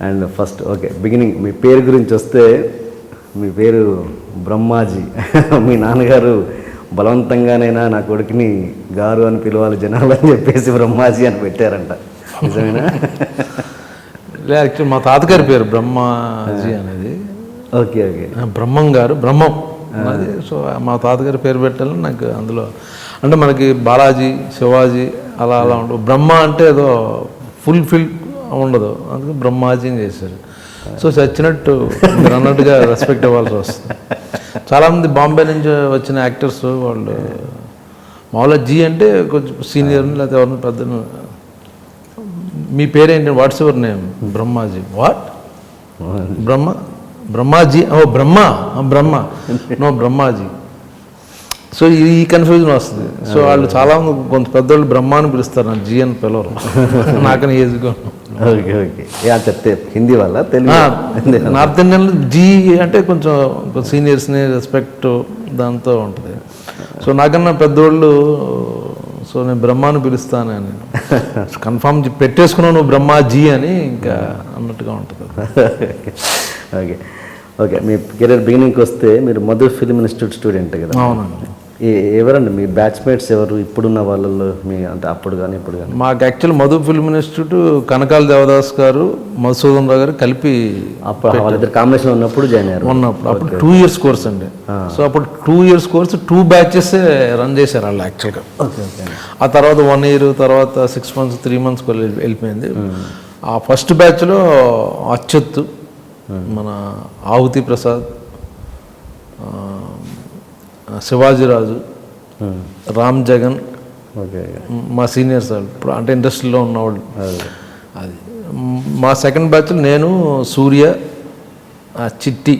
And first okay beginning మీ పేరు గురించి వస్తే మీ పేరు బ్రహ్మాజీ. మీ నాన్నగారు బలవంతంగానైనా నా కొడుకుని గారు అని పిలవాలి జనాలు అని చెప్పేసి బ్రహ్మాజీ అని పెట్టారంట, నిజమేనా? యాక్చువల్ మా తాతగారి పేరు బ్రహ్మాజీ అనేది. ఓకే ఓకే, బ్రహ్మం గారు బ్రహ్మం అది. సో మా తాతగారి పేరు పెట్టాలని నాకు అందులో అంటే మనకి బాలాజీ శివాజీ అలా అలా ఉండదు. బ్రహ్మ అంటే ఏదో ఫుల్ఫిల్ ఉండదు, అందుకే బ్రహ్మాజీ చేశారు. సో చచ్చినట్టు మీరు అన్నట్టుగా రెస్పెక్ట్ ఇవ్వాల్సి వస్తుంది. చాలామంది బాంబే నుంచి వచ్చిన యాక్టర్స్ వాళ్ళు మామూలుగా జీ అంటే కొంచెం సీనియర్ లేకపోతే ఎవరిని పెద్ద. మీ పేరేంటి, what's your name? Brahmaji. What? Brahmaji? Oh Brahma no Brahmaji. So ఈ కన్ఫ్యూజన్ వస్తుంది. సో వాళ్ళు చాలా కొంత పెద్దవాళ్ళు బ్రహ్మ అని పిలుస్తారు, నాకు జీ అని పిలవరు. నాకని ఏజ్గా. ఓకే ఓకే, చెప్తే హిందీ వల్ల తెలుగు నార్త్ ఇండియన్లో జీ అంటే కొంచెం సీనియర్స్ని రెస్పెక్ట్ దాంతో ఉంటుంది. సో నాకన్నా పెద్దోళ్ళు, సో నేను బ్రహ్మాను పిలుస్తాను అని కన్ఫామ్ పెట్టేసుకున్నావు నువ్వు బ్రహ్మాజీ అని ఇంకా అన్నట్టుగా ఉంటుంది. ఓకే ఓకే, మీ కెరీర్ బిగినింగ్కి వస్తే మీరు మధు ఫిల్మ్ ఇన్స్టిట్యూట్ స్టూడెంట్ కదా? అవునండి. ఎవరండి మీ బ్యాచ్మేట్స్ ఎవరు ఇప్పుడున్న వాళ్ళల్లో, మీ అంటే అప్పుడు కానీ ఇప్పుడు కానీ? మాకు actual Madhu film institute Kanakala Devdas గారు మధుసూదన్ రావు గారు కలిపి వాళ్ళిద్దరు కాంబినేషన్ ఉన్నప్పుడు జాయిన్ అయ్యారు. అప్పుడు 2 years కోర్స్ అండి. సో అప్పుడు 2 years కోర్స్ 2 batches రన్ చేశారు వాళ్ళు యాక్చువల్గా. Okay okay. ఆ తర్వాత 1 year, తర్వాత 6 months 3 months వెళ్ళిపోయింది. ఆ ఫస్ట్ బ్యాచ్లో అచ్యుత్, మన ఆవుతి ప్రసాద్, శివాజీరాజు, రామ్ జగన్, ఓకే మా సీనియర్స్ వాళ్ళు ఇప్పుడు అంటే ఇండస్ట్రీలో ఉన్నవాళ్ళు. అది మా సెకండ్ బ్యాచ్లో నేను, సూర్య, చిట్టి,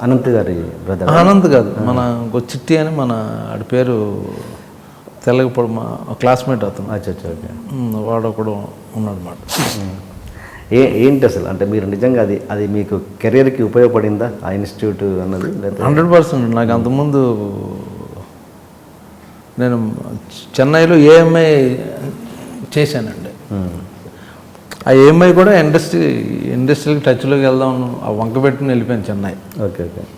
అనంత్ గారి బ్రదర్. అనంత్ కాదు, మన ఇంకో చిట్టి అని మన ఆడి పేరు తెల్లగపడు, మా క్లాస్మేట్ అతను. ఓకే, వాడు ఒకడు ఉన్నాడు అన్నమాట. ఏంటి అసలు అంటే మీరు నిజంగా అది మీకు కెరీర్కి ఉపయోగపడిందా ఆ ఇన్స్టిట్యూట్ అన్నది? 100%. నాకు అంతకుముందు నేను చెన్నైలో ఏఎంఐ చేశానండి. ఆ ఏఎంఐ కూడా ఇండస్ట్రీకి టచ్లోకి వెళ్దాం ఆ వంక పెట్టుకుని వెళ్ళిపోయాను చెన్నై. Okay okay.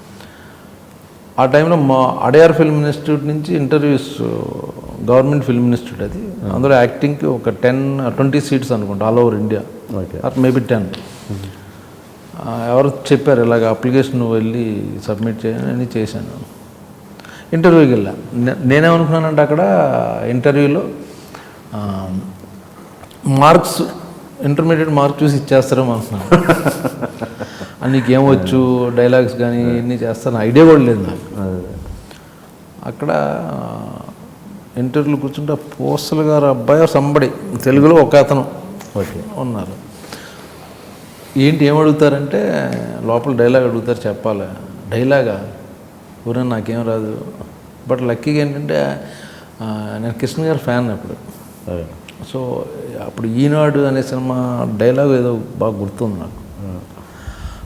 ఆ టైంలో మా అడయార్ ఫిల్మ్ ఇన్స్టిట్యూట్ నుంచి ఇంటర్వ్యూస్, గవర్నమెంట్ ఫిల్మ్ ఇన్స్టిట్యూట్ అది, అందులో యాక్టింగ్కి ఒక 10-20 seats అనుకుంటా all over India, or maybe 10. ఎవరు చెప్పారు ఇలాగ అప్లికేషన్ నువ్వు వెళ్ళి సబ్మిట్ చేయని చేశాను. ఇంటర్వ్యూకి వెళ్ళా. నేనేమనుకున్నానంటే అక్కడ ఇంటర్వ్యూలో మార్క్స్, ఇంటర్మీడియట్ మార్క్స్ చూసి ఇచ్చేస్తారేమో అనుకున్నాను. నీకేమొచ్చు డైలాగ్స్ కానీ ఇవన్నీ చేస్తాను ఐడియా కూడా లేదు నాకు. అక్కడ ఇంటర్వ్యూలో కూర్చుంటే పోస్టల్ గారు అబ్బాయి సంబడి తెలుగులో ఒక అతను ఉన్నారు. ఏంటి ఏమడుగుతారంటే లోపల డైలాగ్ అడుగుతారు, చెప్పాలి. డైలాగా ఊరే నాకేం రాదు. బట్ లక్కీగా ఏంటంటే నేను కృష్ణ గారి ఫ్యాన్ అప్పుడు. సో అప్పుడు ఈనాడు అనే సినిమా డైలాగ్ ఏదో బాగా గుర్తుంది నాకు.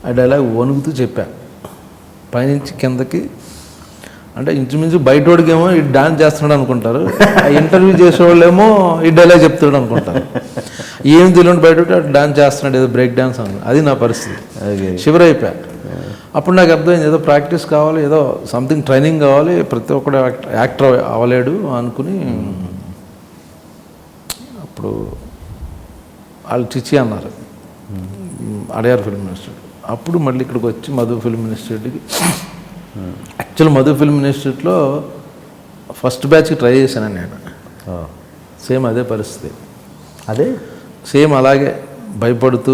ఆ డైలాగ్ వణుకుతూ చెప్పా పైనుంచి కిందకి. అంటే ఇంచుమించు బయటోడికేమో ఈ డాన్స్ చేస్తున్నాడు అనుకుంటారు, ఆ ఇంటర్వ్యూ చేసేవాళ్ళేమో ఈ డైలాగ్ చెప్తాడు అనుకుంటారు. ఏం తెలియని బయట డాన్స్ చేస్తున్నాడు, ఏదో బ్రేక్ డాన్స్ అన్నాడు. అది నా పరిస్థితి. షివర్ అయిపోయా. అప్పుడు నాకు అర్థమైంది ఏదో ప్రాక్టీస్ కావాలి, ఏదో సంథింగ్ ట్రైనింగ్ కావాలి, ప్రతి ఒక్కడు యాక్టర్ అవ్వలేడు అనుకుని అప్పుడు వాళ్ళు చిచ్చి అన్నారు అడయార్ ఫిల్మ్ ఇన్స్టిట్యూట్. అప్పుడు మళ్ళీ ఇక్కడికి వచ్చి మధు ఫిల్మ్ ఇన్స్టిట్యూట్కి. యాక్చువల్ మధు ఫిల్మ్ ఇన్స్టిట్యూట్లో ఫస్ట్ బ్యాచ్కి ట్రై చేశాను నేను. సేమ్ అదే పరిస్థితి, అదే సేమ్ అలాగే భయపడుతూ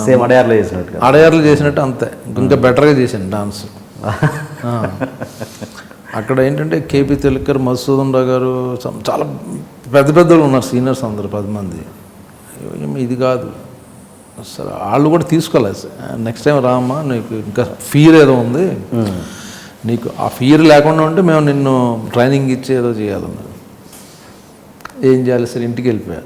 సేమ్ అడయార్లో చేసినట్టు. అడయార్లో చేసినట్టు అంతే, ఇంకా బెటర్గా చేశాను డాన్స్. అక్కడ ఏంటంటే కేపీ తెలకర్, మధుసూదన్ రావు గారు, చాలా పెద్ద పెద్దలు ఉన్నారు, సీనియర్స్ అందరు 10 మంది. ఇది కాదు అసలు, వాళ్ళు కూడా తీసుకోలేదు. నెక్స్ట్ టైం రామ్మా, నీకు ఇంకా ఫియర్ ఏదో ఉంది, నీకు ఆ ఫియర్ లేకుండా ఉంటే మేము నిన్ను ట్రైనింగ్ ఇచ్చి ఏదో చేయాలన్నారు. ఏం చేయాలి సార్, ఇంటికి వెళ్ళిపోయా.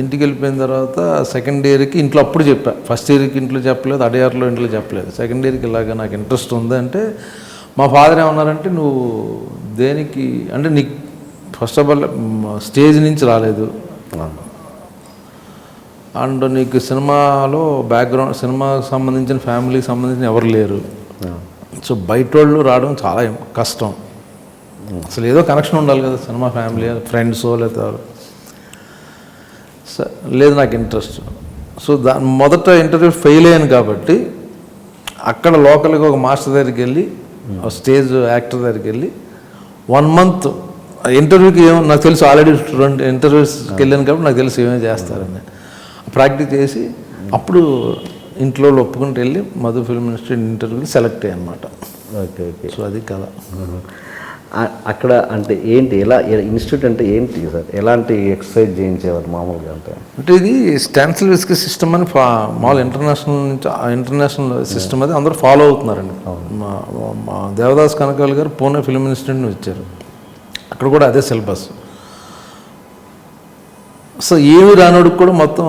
ఇంటికి వెళ్ళిపోయిన తర్వాత సెకండ్ ఇయర్కి ఇంట్లో అప్పుడు చెప్పా. ఫస్ట్ ఇయర్కి ఇంట్లో చెప్పలేదు, అడయార్లో ఇంట్లో చెప్పలేదు. సెకండ్ ఇయర్కి ఇలాగ నాకు ఇంట్రెస్ట్ ఉంది అంటే మా ఫాదర్ ఏమన్నారంటే, నువ్వు దేనికి అంటే నీకు ఫస్ట్ ఆఫ్ ఆల్ స్టేజ్ నుంచి రాలేదు, అండ్ నీకు సినిమాలో బ్యాక్గ్రౌండ్, సినిమాకి సంబంధించిన ఫ్యామిలీకి సంబంధించిన ఎవరు లేరు. సో బయట వాళ్ళు రావడం చాలా కష్టం. అసలు ఏదో కనెక్షన్ ఉండాలి కదా, సినిమా ఫ్యామిలీ ఫ్రెండ్స్ లేదా లేదు నాకు ఇంట్రెస్ట్. సో మొదట ఇంటర్వ్యూ ఫెయిల్ అయ్యాను కాబట్టి అక్కడ లోకల్గా ఒక మాస్టర్ దగ్గరికి వెళ్ళి, స్టేజ్ యాక్టర్ దగ్గరికి వెళ్ళి 1 month ఇంటర్వ్యూకి ఏమో నాకు తెలుసు, ఆల్రెడీ 2 ఇంటర్వ్యూస్కి వెళ్ళాను కాబట్టి నాకు తెలుసు ఏమేమి చేస్తారని. ప్రాక్టీస్ చేసి అప్పుడు ఇంట్లో ఒప్పుకుంటూ వెళ్ళి మధు ఫిల్మ్ ఇన్స్టిట్యూట్ ఇంటర్వ్యూకి సెలెక్ట్ అయ్యాను అనమాట. Okay okay. సో అది కథ. అక్కడ అంటే ఏంటి, ఎలా ఇన్స్టిట్యూట్ అంటే ఏంటి సార్, ఎలాంటి ఎక్సర్సైజ్ చేయించేవారు మామూలుగా? అంటే ఇది స్టాన్సిల్ విస్కీ సిస్టమ్ అని మామూలు ఇంటర్నేషనల్ సిస్టమ్ అది అందరూ ఫాలో అవుతున్నారండి. మా దేవదాస్ కనకాల గారు పూణే ఫిల్మ్ ఇన్స్టిట్యూట్ నుంచి వచ్చారు, అక్కడ కూడా అదే సిలబస్. సో ఏమి రానోడికి కూడా మొత్తం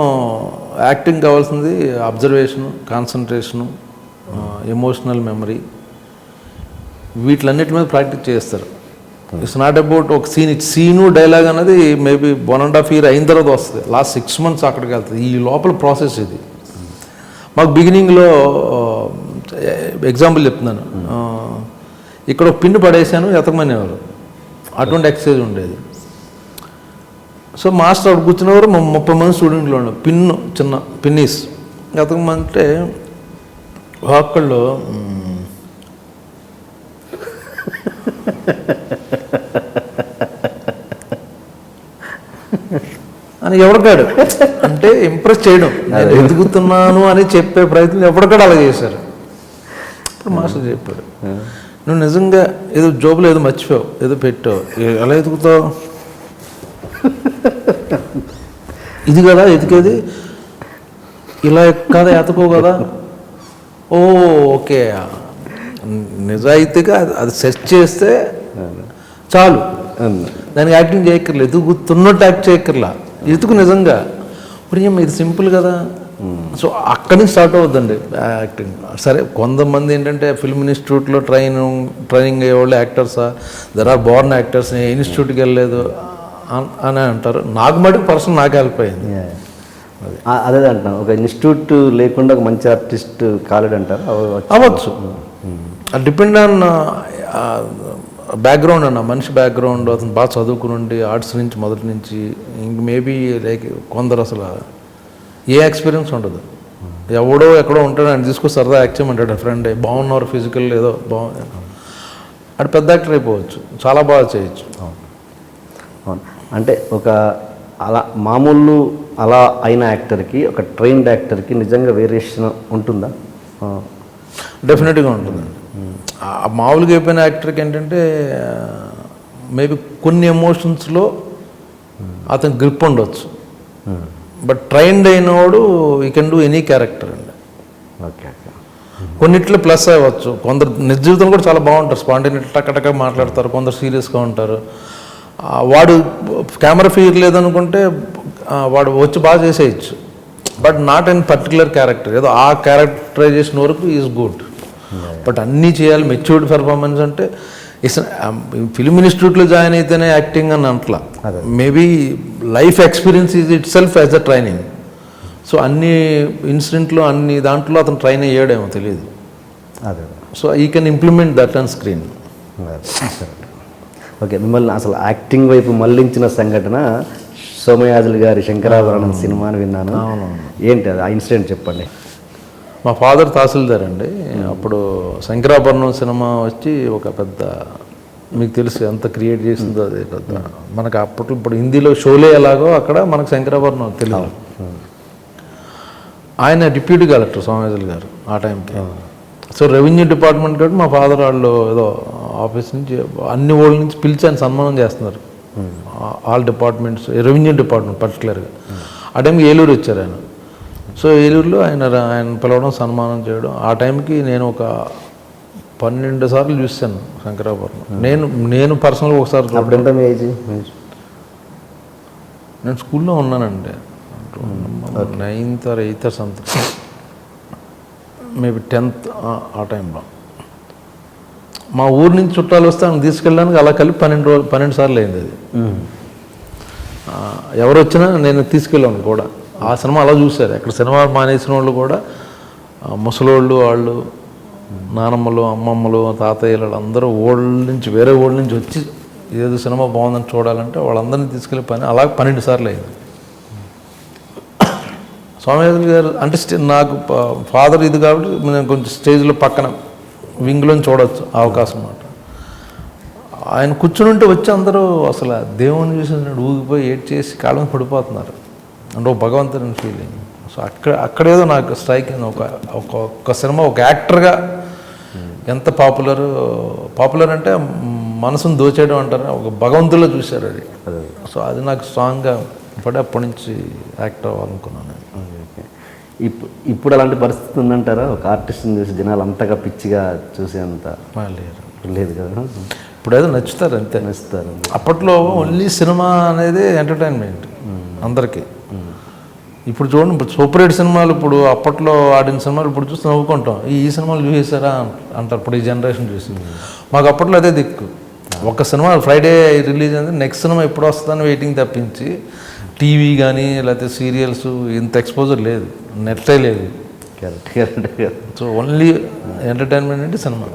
యాక్టింగ్ కావాల్సింది అబ్జర్వేషను, కాన్సన్ట్రేషను, ఎమోషనల్ మెమరీ, వీటిలన్నిటి మీద ప్రాక్టీస్ చేస్తారు. ఇట్స్ నాట్ అబౌట్ ఒక సీను డైలాగ్ అనేది మేబీ 1.5 year అయిన తర్వాత వస్తుంది. లాస్ట్ 6 months అక్కడికి వెళ్తుంది. ఈ లోపల ప్రాసెస్ ఇది. మాకు బిగినింగ్లో ఎగ్జాంపుల్ చెప్తున్నాను, ఇక్కడ ఒక పిన్ను పడేసాను ఎతకమనేవారు, అటువంటి ఎక్సర్సైజ్ ఉండేది. సో మాస్టర్ అక్కడ కూర్చునేవారు, 30 మంది స్టూడెంట్లు ఉండవు, పిన్ను చిన్న పిన్నీస్ ఎతకమంటే ఒక్కళ్ళు అని ఎవరికాడు అంటే ఇంప్రెస్ చేయడం, నేను ఎదుగుతున్నాను అని చెప్పే ప్రయత్నం ఎవరికాడు అలా చేశారు. ఇప్పుడు మాస్టర్ చెప్పాడు, నువ్వు నిజంగా ఏదో జోబులో ఏదో మర్చిపోయావు, ఏదో పెట్టావు, ఎలా ఎదుగుతావు, ఇది కదా ఎతికేది, ఇలా కదా ఎతకో కదా, ఓ ఓకే నిజాయితీగా అది సెర్చ్ చేస్తే చాలు, దానికి యాక్టింగ్ చేయక్కర్లేదు, ఎదుగుతున్నట్టు యాక్ట్ చేయక్కర్లా, ఎదుగు నిజంగా. ఇప్పుడు ఇది సింపుల్ కదా. సో అక్కడి నుంచి స్టార్ట్ అవుద్దండి యాక్టింగ్. సరే కొంతమంది ఏంటంటే ఫిల్మ్ ఇన్స్టిట్యూట్లో ట్రైనింగ్ అయ్యేవాళ్ళు యాక్టర్సా, దర్ ఆర్ బోర్న్ యాక్టర్స్, ఇన్స్టిట్యూట్కి వెళ్ళలేదు అని అంటారు. నాకు మటుకు పర్సన్ నాకు హెల్ప్ అయింది. అదే అంటున్నాను, ఒక ఇన్స్టిట్యూట్ లేకుండా ఒక మంచి ఆర్టిస్ట్ కాలేడు అంటారు, అవ్వచ్చు. డిపెండ్ ఆన్ బ్యాక్గ్రౌండ్ అన్న, మనిషి బ్యాక్గ్రౌండ్, అతను బాగా చదువుకుని ఉండి ఆర్ట్స్ నుంచి మొదటి నుంచి, ఇంక మేబీ లైక్ కొందరు అసలు ఏ ఎక్స్పీరియన్స్ ఉండదు, ఎవడో ఎక్కడో ఉంటాడు, ఆయన తీసుకొని సరదా యాక్ట్ చేయమంటాడు ఫ్రెండ్, బాగున్నారు ఫిజికల్ ఏదో బాగుంది, అది పెద్ద యాక్టర్ అయిపోవచ్చు, చాలా బాగా చేయొచ్చు. అంటే ఒక అలా మామూలు అలా అయిన యాక్టర్కి ఒక ట్రైన్డ్ యాక్టర్కి నిజంగా వేరియేషన్ ఉంటుందా? డెఫినెట్గా ఉంటుందండి. మామూలుగా అయిపోయిన యాక్టర్కి ఏంటంటే మేబీ కొన్ని ఎమోషన్స్లో అతను గ్రిప్ ఉండొచ్చు, బట్ ట్రైన్డ్ అయినవాడు ఈ కెన్ డూ ఎనీ క్యారెక్టర్ అండి. ఓకే. కొన్నిట్లో ప్లస్ అవ్వచ్చు, కొందరు నిజ జీవితం కూడా చాలా బాగుంటారు, స్పాంటేనియస్ టక్క మాట్లాడతారు, కొందరు సీరియస్గా ఉంటారు. వాడు కెమెరా ఫియర్ లేదనుకుంటే వాడు వచ్చి బాగా చేసేయచ్చు, but not in particular character, ఏదో ఆ క్యారెక్టరైజేషన్ వరకు ఈజ్ గుడ్. బట్ అన్నీ చేయాలి, మెచ్యూర్డ్ పెర్ఫార్మెన్స్ అంటే ఫిల్మ్ ఇన్స్టిట్యూట్లో జాయిన్ అయితేనే యాక్టింగ్ అని అంటలా, maybe life experience is itself as a training. So అన్ని ఇన్సిడెంట్లో అన్ని దాంట్లో అతను ట్రైన్ అయ్యాడేమో తెలియదు. అదే. సో ఈ can implement that on screen. Okay. మిమ్మల్ని అసలు యాక్టింగ్ వైపు మళ్లించిన సంఘటన సోమయాజులు గారి శంకరాభరణం సినిమా అని విన్నాను. ఏంటి అది, ఆ ఇన్సిడెంట్ చెప్పండి. మా ఫాదర్ తహసీల్దార్ అండి. అప్పుడు శంకరాభరణం సినిమా వచ్చి ఒక పెద్ద, మీకు తెలుసు ఎంత క్రియేట్ చేసిందో అది పెద్ద, మనకు అప్పట్లో ఇప్పుడు హిందీలో షోలే ఎలాగో అక్కడ మనకు శంకరాభరణం తెలుగు. ఆయన డిప్యూటీ కలెక్టర్ సోమయాజులు గారు ఆ టైంకి. సో రెవెన్యూ డిపార్ట్మెంట్ కాబట్టి మా ఫాదర్ వాళ్ళు ఏదో ఆఫీస్ నుంచి అన్ని ఊళ్ళ నుంచి పిలిచి ఆయన సన్మానం చేస్తున్నారు, ఆల్ డిపార్ట్మెంట్స్, రెవెన్యూ డిపార్ట్మెంట్ పర్టికులర్గా. ఆ టైంకి ఏలూరు వచ్చారు ఆయన. సో ఏలూరులో ఆయన పిలవడం, సన్మానం చేయడం. ఆ టైంకి నేను ఒక 12 సార్లు చూశాను శంకరాభరణం. నేను పర్సనల్గా ఒకసారి. అప్పుడెంత మీ ఏజ్? నేను స్కూల్లో ఉన్నానండి, 9th or 8th something, maybe 10th ఆ టైంలో. మా ఊరు నుంచి చుట్టాలు వస్తే ఆయన తీసుకెళ్ళడానికి అలా కలిపి 12 సార్లు అయింది అది. ఎవరు వచ్చినా నేను తీసుకెళ్ళాను కూడా. ఆ సినిమా అలా చూశారు. అక్కడ సినిమా మానేసిన వాళ్ళు కూడా ముసలోళ్ళు, వాళ్ళు నానమ్మలు, అమ్మమ్మలు, తాతయ్యలు వాళ్ళందరూ ఊళ్ళ నుంచి, వేరే ఊళ్ళ నుంచి వచ్చి ఏదో సినిమా బాగుందని చూడాలంటే వాళ్ళందరినీ తీసుకెళ్ళి పని అలా 12 సార్లు అయింది. స్వామినాథన్ గారు అంటే నాకు ఫాదర్ ఇది కాబట్టి నేను కొంచెం స్టేజ్లో పక్కన వింగ్లో చూడవచ్చు అవకాశం అన్నమాట. ఆయన కూర్చుని ఉంటే వచ్చి అందరూ అసలు దేవుణ్ణి చూసి ఊగిపోయి ఏడ్ చేసి కాళ్ళని పడిపోతున్నారు. అంటే ఒక భగవంతుని ఫీలింగ్. సో అక్కడేదో నాకు స్ట్రైక్ అయింది. ఒక సినిమా ఒక యాక్టర్గా ఎంత పాపులర్ అంటే మనసును దోచేయడం అంటారు, ఒక భగవంతుల్లో చూశారు అది. సో అది నాకు స్ట్రాంగ్గా పడి అప్పటి నుంచి యాక్టర్ అవ్వాలనుకున్నాను. ఇప్పుడు అలాంటి పరిస్థితి ఉందంటారా? ఒక ఆర్టిస్ట్ని చూసి జనాలు అంతగా పిచ్చిగా చూసేంత లేదు కదా. ఇప్పుడు ఏదో నచ్చుతారు, అంతే నచ్చుతారు. అప్పట్లో ఓన్లీ సినిమా అనేది ఎంటర్టైన్మెంట్ అందరికీ. ఇప్పుడు చూడండి, ఇప్పుడు సూపర్ హిట్ సినిమాలు, ఇప్పుడు అప్పట్లో ఆడిన సినిమాలు ఇప్పుడు చూసి నవ్వుకుంటాం. ఈ సినిమాలు చూసేసారా అంటారు ఇప్పుడు ఈ జనరేషన్ చూసి. మాకు అప్పట్లో అదే దిక్కు. ఒక సినిమా ఫ్రైడే రిలీజ్ అయింది, నెక్స్ట్ సినిమా ఎప్పుడు వస్తుందని వెయిటింగ్ తప్పించి టీవీ కానీ లేకపోతే సీరియల్స్ ఇంత ఎక్స్పోజర్ లేదు, నెట్టే లేదు. కరెక్ట్. సో ఓన్లీ ఎంటర్టైన్మెంట్ అంటే సినిమా.